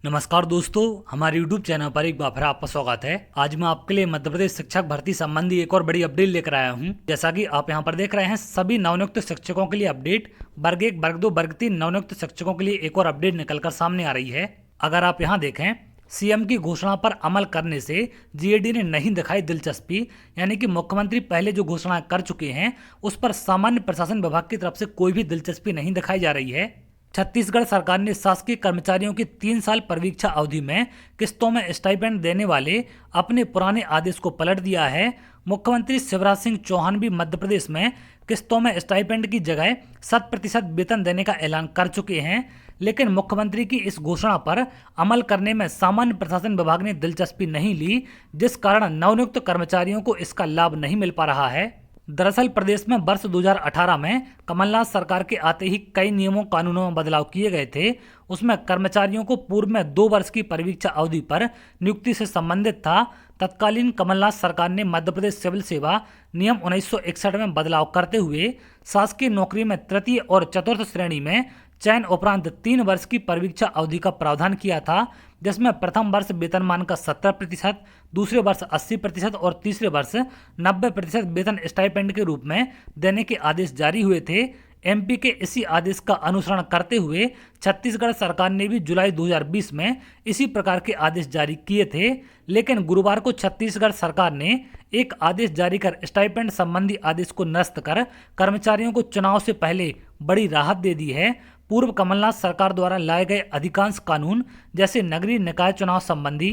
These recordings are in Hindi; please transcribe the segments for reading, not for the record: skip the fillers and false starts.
नमस्कार दोस्तों, हमारे YouTube चैनल पर एक बार फिर आपका स्वागत है। आज मैं आपके लिए मध्य प्रदेश शिक्षक भर्ती संबंधी एक और बड़ी अपडेट लेकर आया हूं। जैसा कि आप यहां पर देख रहे हैं, सभी नवनियुक्त शिक्षकों के लिए अपडेट, वर्ग 1, वर्ग 2, वर्ग 3 नवनियुक्त शिक्षकों के लिए एक और अपडेट निकलकर सामने आ रही है। अगर आप यहाँ देखें, सीएम की घोषणा पर अमल करने से जीएडी ने नहीं दिखाई दिलचस्पी, यानी कि मुख्यमंत्री पहले जो घोषणा कर चुके हैं उस पर सामान्य प्रशासन विभाग की तरफ से कोई भी दिलचस्पी नहीं दिखाई जा रही है। छत्तीसगढ़ सरकार ने शासकीय कर्मचारियों की 3 साल परीक्षा अवधि में किस्तों में स्टाइपेंड देने वाले अपने पुराने आदेश को पलट दिया है। मुख्यमंत्री शिवराज सिंह चौहान भी मध्य प्रदेश में किस्तों में स्टाइपेंड की जगह 100% वेतन देने का ऐलान कर चुके हैं, लेकिन मुख्यमंत्री की इस घोषणा पर अमल करने में सामान्य प्रशासन विभाग ने दिलचस्पी नहीं ली, जिस कारण नवनियुक्त कर्मचारियों को इसका लाभ नहीं मिल पा रहा है। दरअसल प्रदेश में वर्ष 2018 में कमलनाथ सरकार के आते ही कई नियमों कानूनों में बदलाव किए गए थे। उसमें कर्मचारियों को पूर्व में 2 वर्ष की परीक्षा अवधि पर नियुक्ति से संबंधित था। तत्कालीन कमलनाथ सरकार ने मध्य प्रदेश सिविल सेवा नियम 1961 में बदलाव करते हुए शासकीय नौकरी में तृतीय और चतुर्थ श्रेणी में चयन उपरांत 3 वर्ष की परीक्षा अवधि का प्रावधान किया था, जिसमें प्रथम वर्ष वेतनमान का 70%, दूसरे वर्ष 80% और तीसरे वर्ष 90% वेतन स्टाइपेंड के रूप में देने के आदेश जारी हुए थे। एमपी के इसी आदेश का अनुसरण करते हुए छत्तीसगढ़ सरकार ने भी जुलाई 2020 में इसी प्रकार के आदेश जारी किए थे, लेकिन गुरुवार को छत्तीसगढ़ सरकार ने एक आदेश जारी कर स्टाइपेंड संबंधी आदेश को निरस्त कर कर्मचारियों को चुनाव से पहले बड़ी राहत दे दी है। पूर्व कमलनाथ सरकार द्वारा लाए गए अधिकांश कानून जैसे नगरीय निकाय चुनाव संबंधी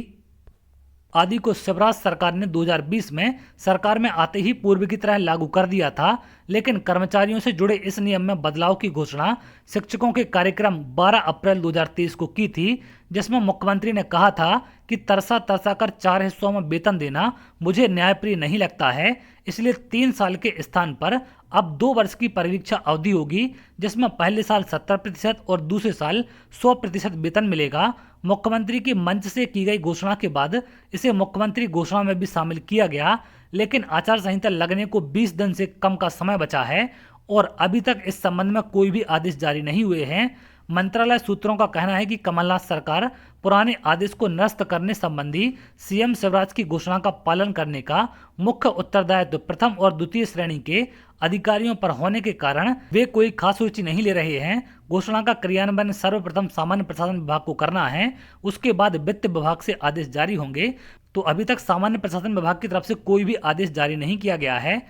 आदि को शिवराज सरकार ने 2020 में सरकार में आते ही पूर्व की तरह लागू कर दिया था, लेकिन कर्मचारियों से जुड़े इस नियम में बदलाव की घोषणा शिक्षकों के कार्यक्रम 12 अप्रैल 2023 को की थी, जिसमें मुख्यमंत्री ने कहा था कि तरसा तरसा कर 4 हिस्सों में वेतन देना मुझे न्यायप्रिय नहीं लगता है, इसलिए 3 साल के स्थान पर अब 2 वर्ष की परीक्षा अवधि होगी, जिसमें पहले साल 70% और दूसरे साल 100% वेतन मिलेगा। मुख्यमंत्री की मंच से की गई घोषणा के बाद इसे मुख्यमंत्री घोषणा में भी शामिल किया गया, लेकिन आचार संहिता लगने को 20 दिन से कम का समय बचा है और अभी तक इस संबंध में कोई भी आदेश जारी नहीं हुए हैं। मंत्रालय सूत्रों का कहना है कि कमलनाथ सरकार पुराने आदेश को निरस्त करने संबंधी सीएम शिवराज की घोषणा का पालन करने का मुख्य उत्तरदायित्व प्रथम और द्वितीय श्रेणी के अधिकारियों पर होने के कारण वे कोई खास रुचि नहीं ले रहे हैं। घोषणा का क्रियान्वयन सर्वप्रथम सामान्य प्रशासन विभाग को करना है, उसके बाद वित्त विभाग से आदेश जारी होंगे। तो अभी तक सामान्य प्रशासन विभाग की तरफ से कोई भी आदेश जारी नहीं किया गया है।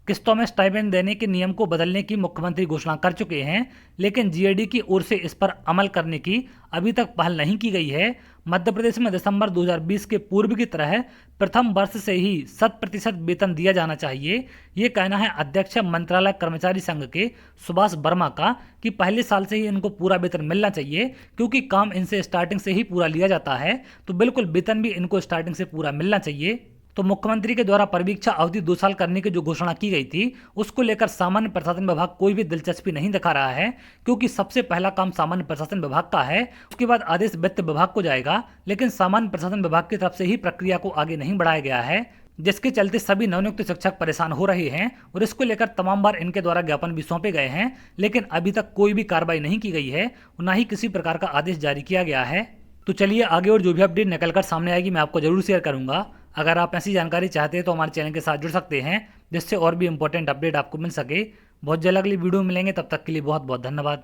किस्तों में स्टाइपेंड देने के नियम को बदलने की मुख्यमंत्री घोषणा कर चुके हैं, लेकिन जीएडी की ओर से इस पर अमल करने की अभी तक पहल नहीं की गई है। मध्य प्रदेश में दिसंबर 2020 के पूर्व की तरह प्रथम वर्ष से ही 100% वेतन दिया जाना चाहिए। ये कहना है अध्यक्ष मंत्रालय कर्मचारी संघ के सुभाष वर्मा का कि पहले साल से ही इनको पूरा वेतन मिलना चाहिए, क्योंकि काम इनसे स्टार्टिंग से ही पूरा लिया जाता है, तो बिल्कुल वेतन भी इनको स्टार्टिंग से पूरा मिलना चाहिए। तो मुख्यमंत्री के द्वारा परीक्षा अवधि 2 साल करने की जो घोषणा की गई थी, उसको लेकर सामान्य प्रशासन विभाग कोई भी दिलचस्पी नहीं दिखा रहा है, क्योंकि सबसे पहला काम सामान्य प्रशासन विभाग का है, उसके बाद आदेश वित्त विभाग को जाएगा, लेकिन सामान्य प्रशासन विभाग की तरफ से ही प्रक्रिया को आगे नहीं बढ़ाया गया है, जिसके चलते सभी नवनियुक्त शिक्षक परेशान हो रहे हैं और इसको लेकर तमाम बार इनके द्वारा ज्ञापन भी सौंपे गए हैं, लेकिन अभी तक कोई भी कार्रवाई नहीं की गई है, न ही किसी प्रकार का आदेश जारी किया गया है। तो चलिए आगे और जो भी अपडेट निकलकर सामने आएगी मैं आपको जरूर शेयर करूंगा। अगर आप ऐसी जानकारी चाहते हैं तो हमारे चैनल के साथ जुड़ सकते हैं, जिससे और भी इंपॉर्टेंट अपडेट आपको मिल सके। बहुत जल्द अगली वीडियो में मिलेंगे, तब तक के लिए बहुत बहुत धन्यवाद।